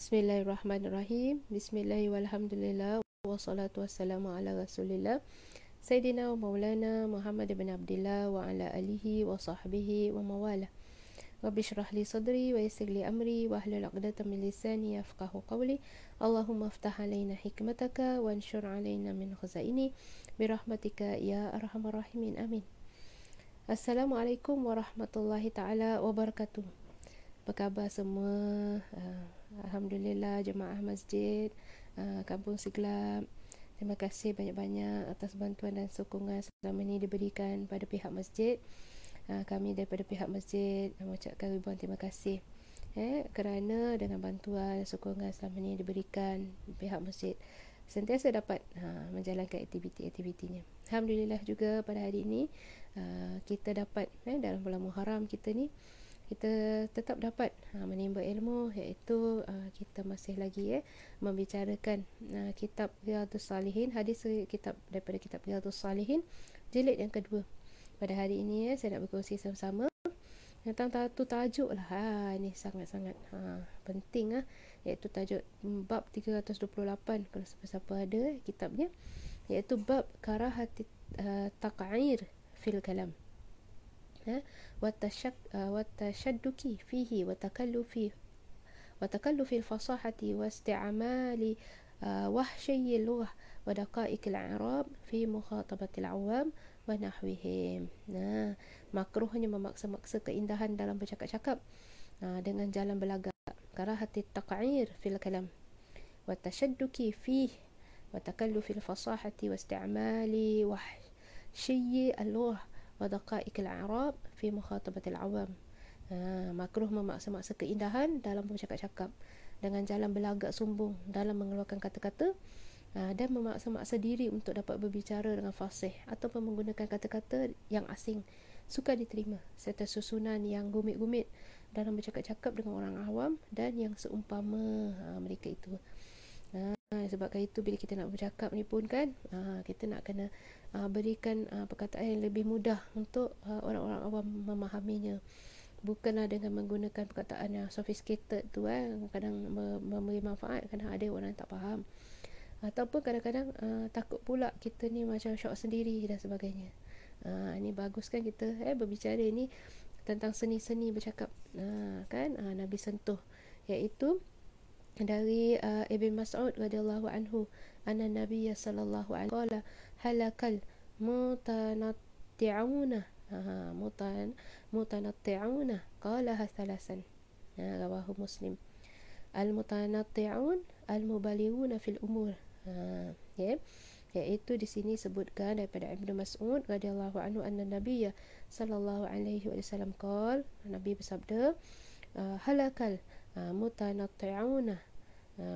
Bismillahirrahmanirrahim. Bismillahirrahmanirrahim. Wassalatu wassalamu ala rasulillah Sayyidina wa maulana Muhammad bin Abdillah wa ala alihi wa sahbihi wa mawala. Rabbi syrah li sadri wa yassir li amri wa hlul 'uqdatam min lisani yafqahu qawli. Allahumma aftah alaina hikmataka wa anshur alaina min khazaini birahmatika ya arhamar rahimin. Amin. Assalamualaikum warahmatullahi taala wabarakatuh. Apa khabar semua? Alhamdulillah jemaah masjid Kampung Siglap, terima kasih banyak-banyak atas bantuan dan sokongan selama ini diberikan pada pihak masjid. Kami daripada pihak masjid mengucapkan ribuan terima kasih kerana dengan bantuan sokongan selama ini diberikan pihak masjid sentiasa dapat menjalankan aktiviti-aktivitinya. Alhamdulillah juga pada hari ini kita dapat dalam bulan Muharram kita ni kita tetap dapat menimba ilmu, iaitu kita masih lagi membicarakan kitab Riyadhus Salihin, hadis kitab daripada kitab Riyadhus Salihin jilid yang kedua. Pada hari ini saya nak berkongsi sama-sama tentang satu tajuk lah. Ini sangat-sangat penting iaitu tajuk bab 328 kalau siapa-siapa ada kitabnya, iaitu bab karahati taq'ir fil kalam والتشدك فيه وتكلف الفصاحة واستعمال وحشي اللغة ودقائق الإعراب في مخاطبة العوام ونحوهم. Makruhnya memaksa-maksa keindahan dalam bercakap-cakap dengan jalan belaga. Karahati taq'ir fil kalam والتشدك فيه وتكلف الفصاحة واستعمال وحشي اللغة ودقائق الإعراب في مخاطبة العوام. Makruh memaksa-maksa keindahan dalam bercakap-cakap dengan jalan berlagak sombong dalam mengeluarkan kata-kata dan memaksa-maksa diri untuk dapat berbicara dengan fasih ataupun menggunakan kata-kata yang asing sukar diterima serta susunan yang gumit-gumit dalam bercakap-cakap dengan orang awam dan yang seumpama mereka itu. Sebabkan itu bila kita nak bercakap ni pun kan kita nak kena berikan perkataan yang lebih mudah untuk orang-orang awam memahaminya, bukanlah dengan menggunakan perkataan yang sophisticated tu kadang memberi manfaat, kadang ada orang yang tak faham, ataupun kadang-kadang takut pula kita ni macam syok sendiri dan sebagainya. Ini bagus kan kita berbicara ni tentang seni-seni bercakap kan. Nabi sentuh, iaitu dari Ibn Mas'ud radhiyallahu anhu, anna Nabiy sallallahu alaihi wasallam halakal mutanatti'una mutanatti'una qalaha thalasan. Rawahu Muslim. Al mutanatti'un al mubalighuna fil umur. Iaitu di sini sebutkan daripada Ibn Mas'ud radhiyallahu anhu, anna Nabiy sallallahu alaihi wasallam qala, Nabi bersabda, halakal mutanatti'una,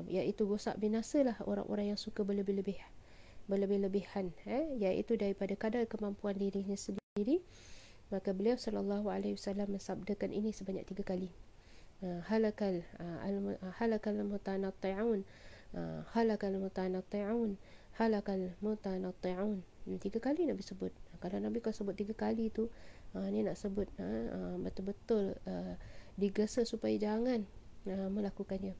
iaitu rosak binasalah orang-orang yang suka berlebih-lebihan, iaitu daripada kadar kemampuan dirinya sendiri. Maka beliau sallallahu alaihi wasallam mensabdakan ini sebanyak 3 kali. Halakal mutanatti'un, halakal mutanatti'un, halakal mutanatti'un. 3 kali Nabi sebut. Kalau Nabi kau sebut 3 kali tu, ni nak sebut betul-betul digesa supaya jangan melakukannya.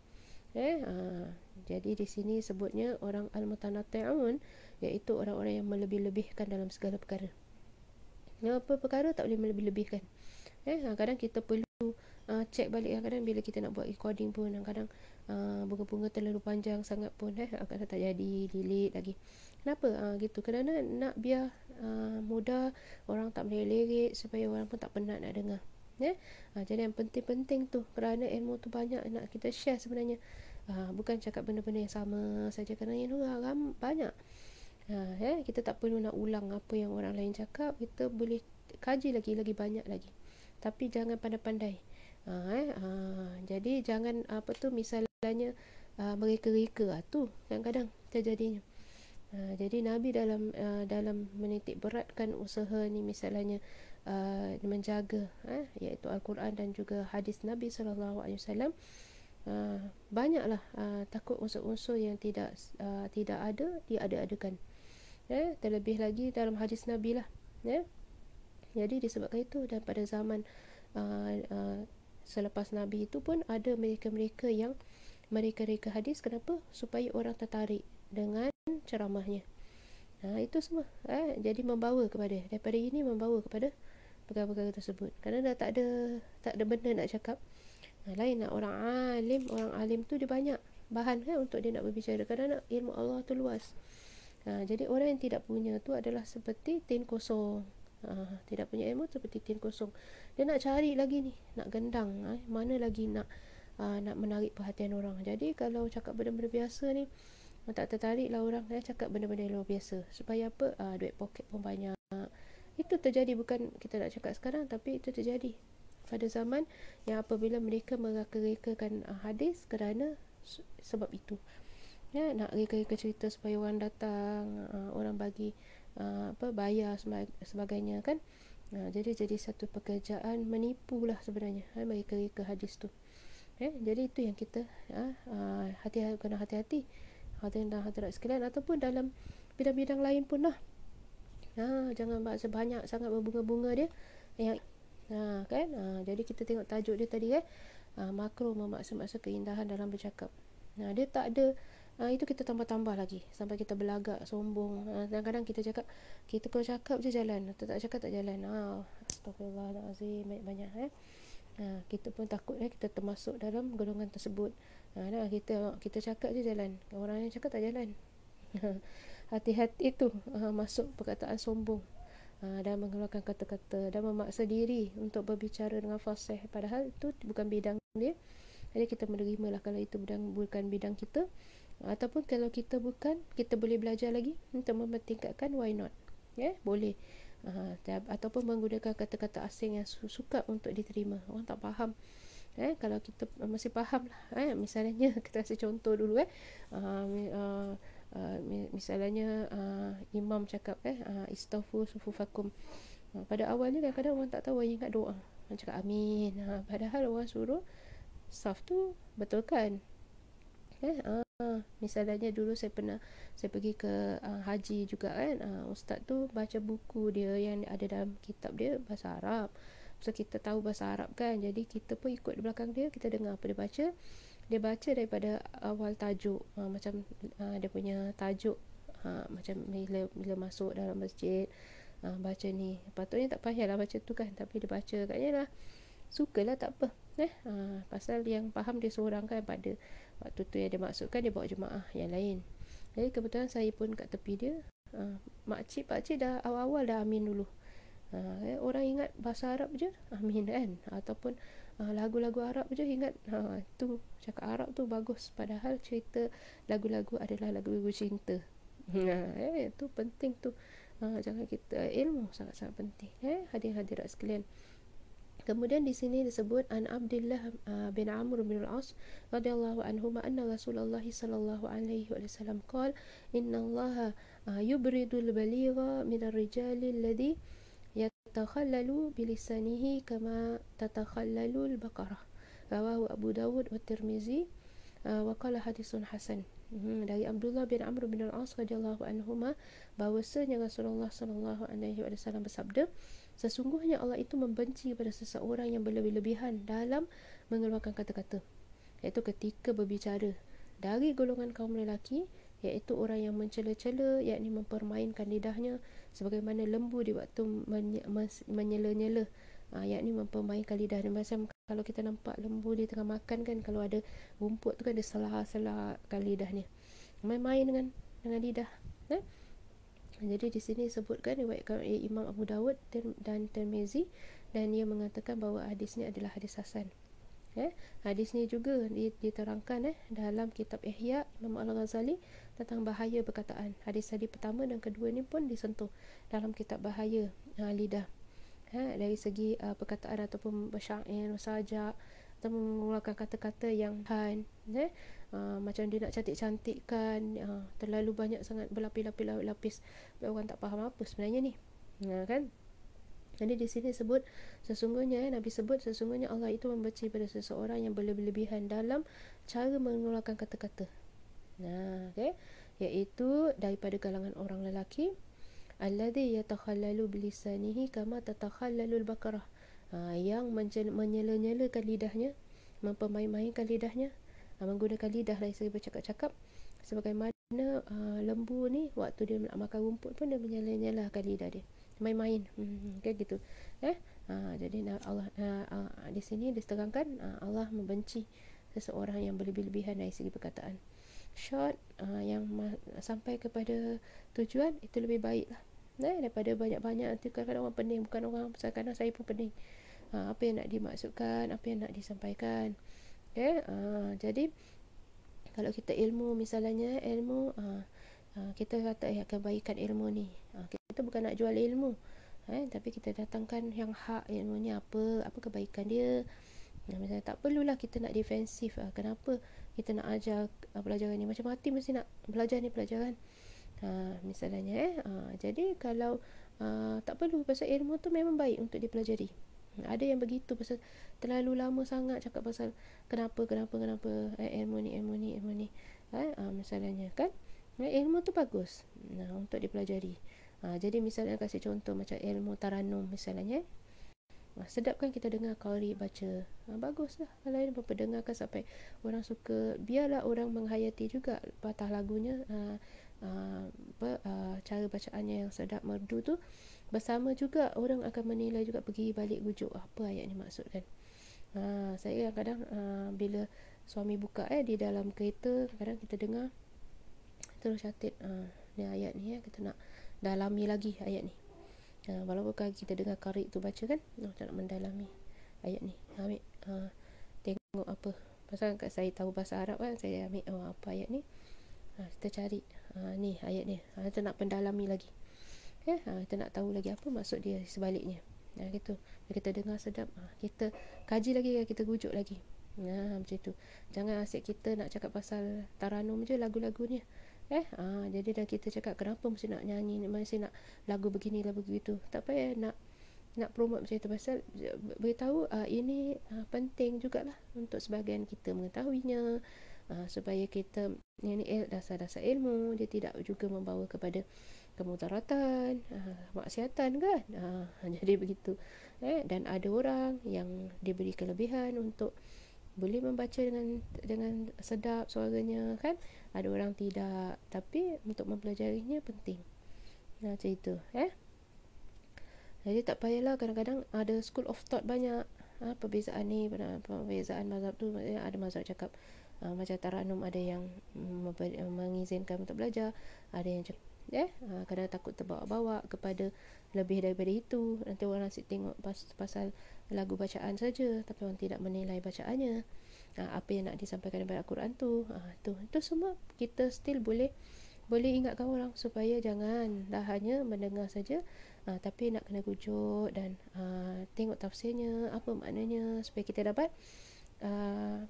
Jadi di sini sebutnya orang al-mutanatti'un, iaitu orang-orang yang melebih-lebihkan dalam segala perkara. Apa perkara tak boleh melebih-lebihkan. Kadang kita perlu cek balik. Kadang bila kita nak buat recording pun kadang bunga-bunga terlalu panjang sangat pun kadang tak jadi, delete lagi. Kenapa? Gitu. Kerana nak biar mudah, orang tak boleh lirik supaya orang pun tak penat nak dengar. Jadi yang penting-penting tu, kerana ilmu tu banyak nak kita share sebenarnya. Bukan cakap benda-benda yang sama saja, kerana yang banyak. Kita tak perlu nak ulang apa yang orang lain cakap, kita boleh kaji lagi banyak lagi, tapi jangan pandai-pandai. Jadi jangan misalnya mereka-reka tu kadang-kadang terjadinya. Jadi Nabi dalam menitik beratkan usaha ni, misalnya menjaga iaitu Al-Quran dan juga hadis Nabi SAW. Banyaklah takut unsur-unsur yang tidak ada diada-adakan. Terlebih lagi dalam hadis Nabi lah. Jadi disebabkan itu, dan pada zaman selepas Nabi itu pun ada mereka-mereka yang mereka hadis. Kenapa? Supaya orang tertarik dengan ceramahnya. Itu semua jadi daripada ini membawa kepada perkara-perkara tersebut. Kerana dah tak ada benda nak cakap. Lain nak orang alim tu dia banyak bahan untuk dia nak berbicara, kerana ilmu Allah tu luas. Jadi orang yang tidak punya tu adalah seperti tin kosong. Tidak punya ilmu seperti tin kosong. Dia nak cari lagi ni, nak gendang, mana lagi nak menarik perhatian orang. Jadi kalau cakap benda-benda biasa ni, tak tertarik lah orang cakap benda-benda luar biasa. Supaya apa? Duit poket pun banyak. Itu terjadi, bukan kita nak cakap sekarang, tapi itu terjadi pada zaman yang apabila mereka mereka-rekakan hadis kerana sebab itu. Nak reka-reka cerita supaya orang datang, orang bagi bayar sebagainya kan. Jadi satu pekerjaan menipu lah sebenarnya, mereka-reka hadis tu. Jadi itu yang kita kena hati-hati. Hadirat sekalian, ataupun dalam bidang-bidang lain pun lah. Jangan banyak sangat berbunga-bunga dia yang kan. Jadi kita tengok tajuk dia tadi makruh memaksa-maksa keindahan dalam bercakap. Dia tak ada itu, kita tambah-tambah lagi sampai kita belagak, sombong. Kadang-kadang kita cakap, kita kalau cakap je jalan, tak cakap tak jalan. Astagfirullahalazim, banyak kita pun takut kita termasuk dalam golongan tersebut. Kita cakap je jalan, orang yang cakap tak jalan. Hati-hati tu masuk perkataan sombong, dan mengeluarkan kata-kata, dan memaksa diri untuk berbicara dengan fasih, padahal itu bukan bidang dia. Jadi kita menerima lah kalau itu bukan bidang kita. Ataupun kalau kita bukan, kita boleh belajar lagi untuk mempertingkatkan, why not? Boleh. Ataupun menggunakan kata-kata asing yang suka untuk diterima. Orang tak faham. Kalau kita masih faham lah. Misalnya kita kasih contoh dulu. Misalnya imam cakap istaghfiru sufufakum. Pada awalnya kadang-kadang orang tak tahu, ingat doa, orang cakap amin. Padahal orang suruh saf tu betulkan. Misalnya dulu saya pergi ke haji juga ustaz tu baca buku dia yang ada dalam kitab dia bahasa Arab. So kita tahu bahasa Arab kan, jadi kita pun ikut di belakang dia, kita dengar apa dia baca. Dia baca daripada awal tajuk, macam dia punya tajuk, macam bila masuk dalam masjid, baca ni. Patutnya tak payahlah baca tu kan, tapi dia baca katnya lah, sukalah, tak apa. Pasal yang faham dia seorang kan, pada waktu tu yang dia maksudkan, dia bawa jemaah yang lain. Jadi kebetulan saya pun kat tepi dia. Pakcik dah awal-awal dah amin dulu. Orang ingat bahasa Arab je amin kan, ataupun lagu-lagu Arab je ingat tu cakap Arab tu bagus, padahal cerita lagu-lagu adalah lagu-lagu cinta. Itu penting tu. Jangan kita, ilmu sangat-sangat penting. Hadirin-hadirat sekalian. Kemudian di sini disebut an Abdullah bin Amr bin al-As radhiyallahu anhuma anna Rasulullah sallallahu alaihi wasallam qala innallaha yubridul baligha min ar-rijali alladhi yatakhallalu bilisanihi kama tatakhallalu al-baqarah. Rawahu Abu Dawud wa Tirmizi wa qala haditsun hasan. Dari Abdullah bin Amr bin al-As radhiyallahu anhuma bahwasanya Rasulullah sallallahu alaihi wasallam bersabda, sesungguhnya Allah itu membenci pada seseorang yang berlebih-lebihan dalam mengeluarkan kata-kata, iaitu ketika berbicara, dari golongan kaum lelaki, iaitu orang yang mencela-cela, yakni mempermainkan lidahnya sebagaimana lembu di waktu menyela-nyela, yakni mempermainkan lidahnya. Macam kalau kita nampak lembu dia tengah makan kan, kalau ada rumput tu kan dia selah-selahkan lidahnya, main-main dengan lidah. Jadi di sini disebutkan riwayatkan oleh Imam Abu Dawud dan Tirmizi, dan ia mengatakan bahawa hadis ni adalah hadis hasan. Hadis ni juga diterangkan dalam kitab Ihya Imam Al-Ghazali tentang bahaya perkataan. Hadis tadi pertama dan kedua ni pun disentuh dalam kitab bahaya lidah. Dari segi perkataan ataupun bersyair, bersajak atau mengeluarkan kata-kata yang macam dia nak cantik-cantikkan, terlalu banyak sangat berlapis-lapis, orang tak faham apa sebenarnya ni, kan. Jadi di sini sebut sesungguhnya Nabi sebut sesungguhnya Allah itu membenci pada seseorang yang berlebihan dalam cara mengeluarkan kata-kata. Iaitu daripada kalangan orang lelaki alladhi yatakhallalu bilisanihi kama tatakhallalul baqarah, yang menyela-nyelakan lidahnya, mempermain-mainkan lidahnya, menggunakan lidah dari segi bercakap-cakap, sebagaimana lembu ni waktu dia nak makan rumput pun dia menyela-nyelakan lidah dia, main-main, kan gitu. Jadi Allah di sini diterangkan Allah membenci seseorang yang berlebihan dari segi perkataan. Short, yang sampai kepada tujuan itu lebih baik lah, daripada banyak-banyak. Nanti kadang-kadang orang pening, bukan orang, kadang saya pun pening, apa yang nak dimaksudkan, apa yang nak disampaikan. Jadi kalau kita ilmu, misalnya ilmu, kita kata kebaikan ilmu ni, kita bukan nak jual ilmu, tapi kita datangkan yang hak ilmunya, apa kebaikan dia. Misalnya tak perlulah kita nak defensif, kenapa kita nak ajar pelajaran ni, macam mati mesti nak belajar ni pelajaran, misalnya. Jadi kalau tak perlu, pasal ilmu tu memang baik untuk dipelajari. Ada yang begitu, pasal terlalu lama sangat cakap pasal kenapa ilmu ni, misalnya kan. Ilmu tu bagus untuk dipelajari. Jadi misalnya kasih contoh macam ilmu taranum misalnya, sedap kan kita dengar qari baca, baguslah kalau ini memperdengarkan sampai orang suka. Biarlah orang menghayati juga patah lagunya, cara bacaannya yang sedap merdu tu, bersama juga orang akan menilai juga, pergi balik rujuk apa ayat ni maksudkan. Saya kadang bila suami buka di dalam kereta, kadang kita dengar terus catat, ni ayat ni, kita nak dalami lagi ayat ni. Walaupun kita dengar qari tu baca kan, kita nak mendalami ayat ni, ambil tengok apa, pasal saya tahu bahasa Arab kan, saya ambil apa ayat ni, kita cari ni ayat ni, kita nak pendalami lagi, kita nak tahu lagi apa maksud dia sebaliknya, gitu. Kita dengar sedap, kita kaji lagi, kita rujuk lagi, macam tu. Jangan asyik kita nak cakap pasal taranum je, lagu-lagunya, jadi dah kita cakap kenapa mesti nak nyanyi, mesti nak lagu begini, lagu begitu. Tak payah nak promote macam tu, pasal beritahu ini penting jugalah untuk sebahagian kita mengetahuinya, supaya kita ini dasar-dasar ilmu, dia tidak juga membawa kepada kemudaratan, maksiatan kan. Jadi begitu. Dan ada orang yang diberi kelebihan untuk boleh membaca dengan sedap suaranya kan, ada orang tidak, tapi untuk mempelajarinya penting. Macam itu. Jadi tak payahlah kadang-kadang ada school of thought banyak, perbezaan ni, perbezaan mazhab tu. Ada mazhab cakap macam taranum, ada yang mengizinkan untuk belajar, ada yang kadang takut terbawa-bawa kepada lebih daripada itu. Nanti orang asyik tengok pasal lagu bacaan saja, tapi orang tidak menilai bacaannya, apa yang nak disampaikan daripada Al-Quran tu. Itu semua kita still boleh ingatkan orang supaya jangan dah hanya mendengar saja, tapi nak kena rujuk dan tengok tafsirnya, apa maknanya, supaya kita dapat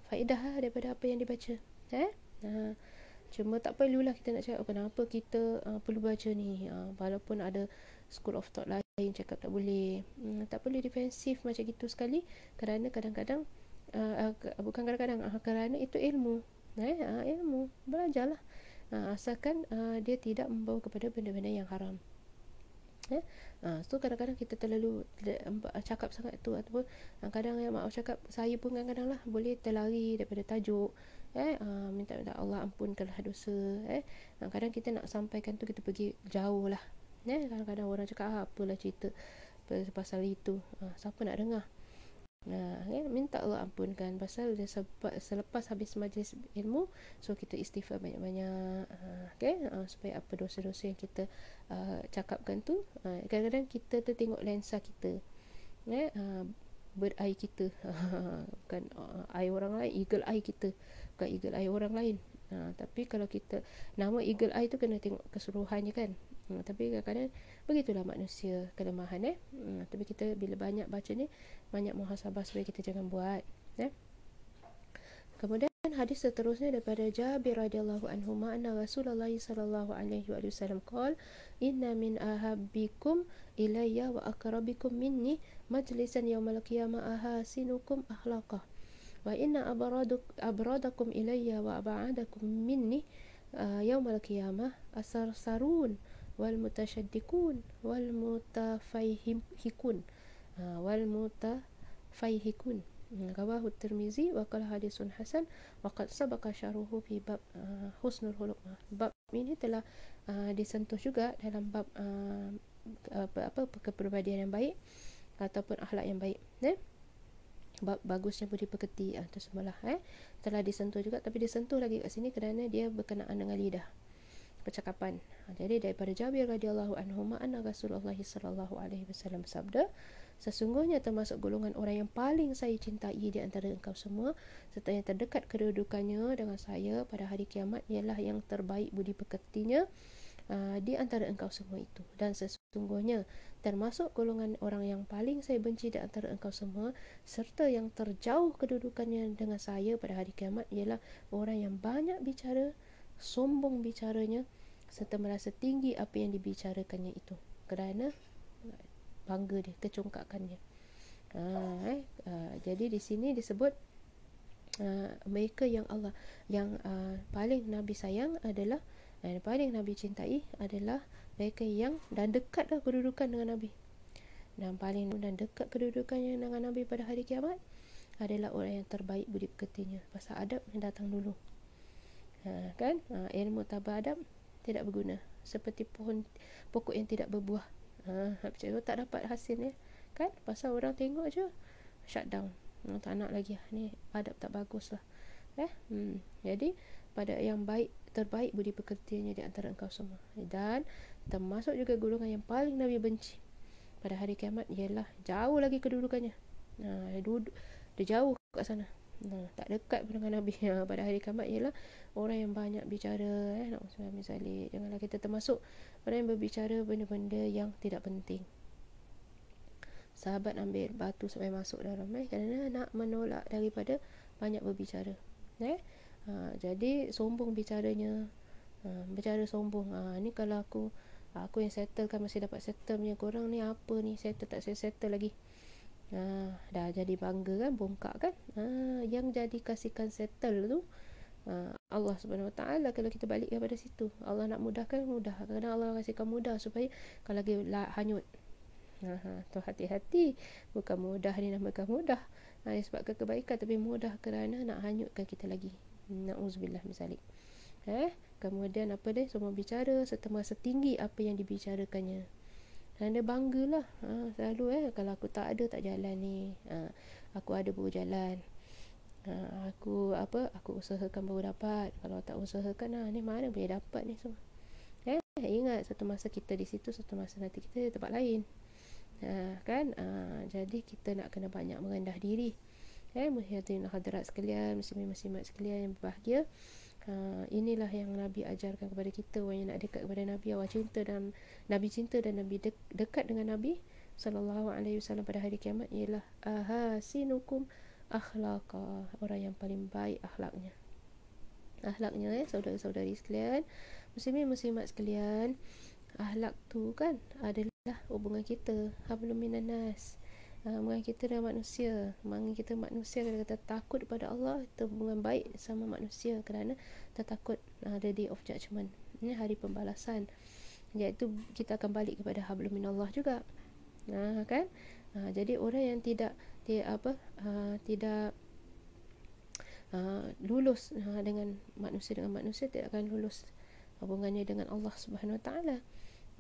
faedah daripada apa yang dibaca. Cuma tak perlulah kita nak cakap kenapa kita perlu baca ni, walaupun ada school of thought lain cakap tak boleh. Tak perlu defensif macam gitu sekali, kerana kadang-kadang bukan kadang-kadang, kerana itu ilmu. Ilmu, belajarlah, asalkan dia tidak membawa kepada benda-benda yang haram. So kadang-kadang kita terlalu cakap sangat tu, ataupun kadang yang maaf cakap, saya pun kadang-kadang lah boleh terlari daripada tajuk, minta Allah ampunkanlah dosa. Kadang kita nak sampaikan tu, kita pergi jauh lah. Kadang-kadang orang cakap apalah cerita pasal itu, siapa nak dengar. Minta Allah ampunkan, pasal selepas habis majlis ilmu, so kita istighfar banyak-banyak, supaya apa dosa-dosa yang kita cakapkan tu, kadang-kadang kita tu tengok lensa kita, bird eye kita. Bukan eye orang lain, eagle eye kita, bukan eagle eye orang lain. Tapi kalau kita nama eagle eye tu kena tengok keseluruhannya kan. Tapi kadang-kadang begitulah manusia, kelemahan tapi kita bila banyak baca ni, banyak muhasabah supaya kita jangan buat. Kemudian hadis seterusnya daripada Jabir radhiyallahu anhu, anna Rasulullah sallallahu alaihi wasallam qala, inna min ahabbikum ilayya wa aqrabikum minni majlisan yaumal qiyamah ahasinukum akhlaqah, wa inna abradakum ilayya wa ab'adakum minni yaumal qiyamah asarsarun wal mutasyaddiqun wal mutafayhikun rawahu Tirmizi wa qala hadisun hasan wa qad sabaqa syarhuhu fi bab husnul khuluq. Bab ini telah disentuh juga dalam bab kepribadian yang baik ataupun akhlak yang baik. Bab bagusnya budi pekerti itu semalah telah disentuh juga, tapi disentuh lagi kat sini kerana dia berkenaan dengan lidah, percakapan. Jadi daripada Jabir radhiyallahu anhu, anna Rasulullah sallallahu alaihi wasallam bersabda, sesungguhnya termasuk golongan orang yang paling saya cintai di antara engkau semua serta yang terdekat kedudukannya dengan saya pada hari kiamat ialah yang terbaik budi pekertinya di antara engkau semua itu. Dan sesungguhnya termasuk golongan orang yang paling saya benci di antara engkau semua serta yang terjauh kedudukannya dengan saya pada hari kiamat ialah orang yang banyak bicara, sombong bicaranya serta merasa tinggi apa yang dibicarakannya itu kerana bangga dia, kecongkakannya. Jadi di sini disebut mereka yang Allah yang paling Nabi sayang adalah paling Nabi cintai adalah mereka yang dan dekatlah kedudukan dengan Nabi, dan paling dan dekat kedudukannya dengan Nabi pada hari kiamat adalah orang yang terbaik budi pekertinya. Pasal adab yang datang dulu. Ilmu tanpa adab tidak berguna, seperti pokok yang tidak berbuah. Macam tu tak dapat hasilnya kan, pasal orang tengok je shut down, tak nak lagi ni adab tak bagus lah. Jadi pada yang baik, terbaik budi pekertiannya di antara engkau semua, dan termasuk juga golongan yang paling Nabi benci pada hari kiamat ialah jauh lagi kedudukannya, dia jauh kat sana, tak dekat dengan Nabi pada hari kiamat ialah orang yang banyak bicara. Misalnya janganlah kita termasuk orang yang berbicara benda-benda yang tidak penting. Sahabat ambil batu sampai masuk dalam kerana nak menolak daripada banyak berbicara. Jadi sombong bicaranya, bicara sombong. Ni kalau aku yang settle kan masih dapat settle punya, korang ni apa ni, settle tak settle lagi. Dah jadi bangga kan, bongkak kan. Yang jadi kasihkan settle tu Allah Subhanahu Wa Taala. Kalau kita balik kepada situ, Allah nak mudahkan, mudah. Kadang Allah kasihkan mudah supaya kalau lagi hanyut. Tu hati-hati, bukan mudah ni namakan mudah. Disebabkan kebaikan, tapi mudah kerana nak hanyutkan kita lagi. Na'udzubillah misalik. Kemudian apa dia, semua bicara serta merasa tinggi apa yang dibicarakannya. Dan dia banggalah. Selalu kalau aku tak ada tak jalan ni. Aku ada baru jalan. Aku usahakan baru dapat. Kalau tak usahakan ni mana boleh dapat ni semua. Ingat satu masa kita di situ, satu masa nanti kita di tempat lain. Jadi kita nak kena banyak merendah diri. Muhyiddin hadirat sekalian, muslimin-muslimat sekalian yang berbahagia. Inilah yang Nabi ajarkan kepada kita. Orang yang nak dekat kepada Nabi, awak cinta dan Nabi dekat dengan Nabi sallallahu alaihi wasallam pada hari kiamat ialah ahasinukum akhlaqa, orang yang paling baik akhlaknya. Saudara-saudari sekalian, muslimin muslimat sekalian, akhlak tu kan adalah hubungan kita hablum minan nas, hubungan kita dengan manusia. Hubungan kita manusia, kalau kita takut kepada Allah, itu hubungan baik sama manusia kerana kita takut the day of judgment, ini hari pembalasan, iaitu kita akan balik kepada hablum minallah juga. Jadi orang yang tidak lulus dengan manusia tidak akan lulus hubungannya dengan Allah Subhanahu Wa Taala.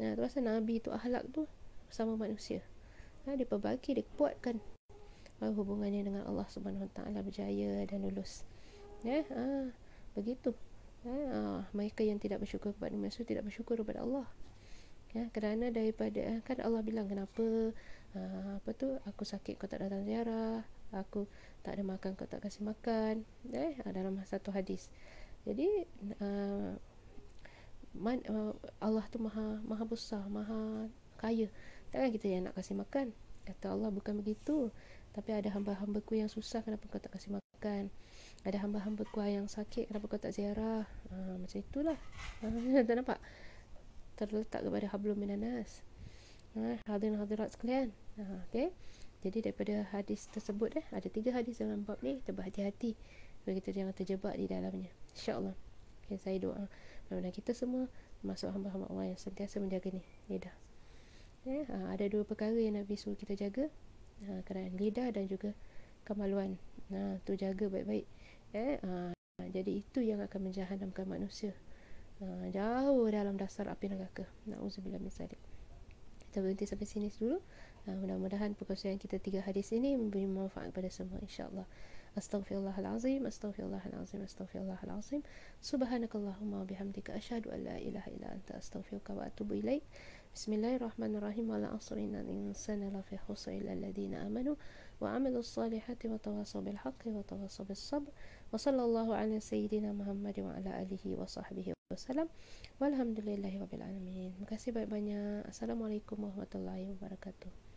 Terus Nabi tu akhlak tu sama manusia. Dia perbaiki, dia kuatkan hubungannya dengan Allah Subhanahu Wa Taala, berjaya dan lulus. Begitu. Mereka yang tidak bersyukur kepada manusia tidak bersyukur kepada Allah. ya, kerana daripada kan Allah bilang kenapa apa tu, aku sakit kau tak datang ziarah, aku tak ada makan kau tak kasih makan, dalam satu hadis. Jadi uh, Allah tu maha maha besar, maha kaya, takkan kita yang nak kasih makan. Kata Allah, bukan begitu, tapi ada hamba-hambaku yang susah, kenapa kau tak kasih makan? Ada hamba-hambaku yang sakit, kenapa kau tak ziarah? Macam itulah. Tak nampak? Terletak kepada hablum minanas. Hadirin hadirat sekalian. Okay. Jadi daripada hadis tersebut ada 3 hadis dalam bab ni, kita berhati-hati supaya kita jangan terjebak di dalamnya, insya-Allah. Okay, saya doa mudah-mudahan kita semua termasuk hamba-hamba Allah yang sentiasa menjaga ni lidah. Ada 2 perkara yang Nabi suruh kita jaga, kerana lidah dan juga kemaluan. Tu jaga baik-baik. Jadi itu yang akan menjahannamkan manusia jauh dalam dasar api neraka. Nauzubillah min zalik. Kita berhenti sampai sini dulu. Mudah-mudahan perkongsian kita 3 hadis ini memberi manfaat kepada semua, insya-Allah. Astaghfirullahalazim, astaghfirullahalazim, astaghfirullahalazim. Subhanakallahumma bihamdika asyhadu an la ilaha illa anta astaghfiruka wa atubu ilaik. Bismillahirrahmanirrahim. Wal 'asri innal insana lafi khusr illa alladziina amanu wa 'amilus salihati wa tawassaw bil haqqi wa tawassaw bis sabr. Wa sallallahu ala sayyidina Muhammad wa ala alihi wa sahbihi wasallam. Walhamdulillahirabbil alamin. Terima kasih banyak-banyak. Assalamualaikum warahmatullahi wabarakatuh.